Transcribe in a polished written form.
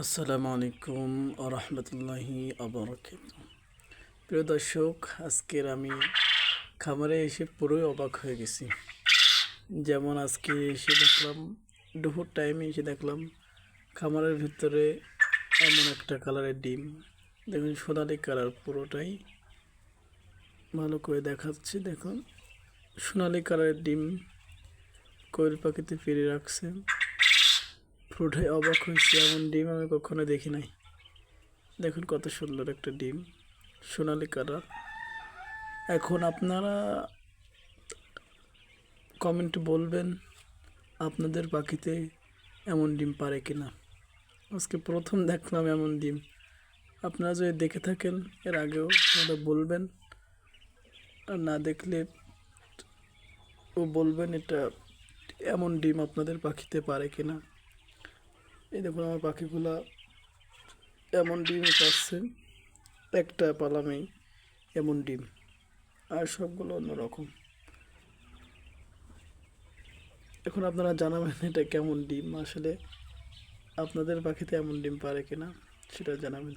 আসসালামু আলাইকুম রহমতুল্লাহি আবরাকাত। প্রিয় দর্শক, আজকের আমি খামারে এসে পুরোই অবাক হয়ে গেছি। যেমন আজকে এসে দেখলাম, দুপুর টাইমে এসে দেখলাম খামারের ভিতরে এমন একটা কালারের ডিম। দেখুন, সোনালি কালার, পুরোটাই ভালো করে দেখাচ্ছে। দেখুন, সোনালি কালারের ডিম কোয়েল পাখিতে ফিরে রাখছে। পুরোটাই অবাক হয়েছে, এমন ডিম আমি কখনো দেখি নাই। দেখুন কত সুন্দর একটা ডিম, সোনালি কালার। এখন আপনারা কমেন্টে বলবেন আপনাদের পাখিতে এমন ডিম পারে কিনা। আজকে প্রথম দেখলাম এমন ডিম। আপনারা যদি দেখে থাকেন এর আগেও আপনারা বলবেন, আর না দেখলে ও বলবেন এটা এমন ডিম আপনাদের পাখিতে পারে কিনা। এই দেখুন, আমার পাখিগুলা এমন ডিমই পাচ্ছে, একটা পালামেই এমন ডিম, আর সবগুলো অন্যরকম। এখন আপনারা জানাবেন এটা কেমন ডিম, আসলে আপনাদের পাখিতে এমন ডিম পারে কিনা সেটা জানাবেন।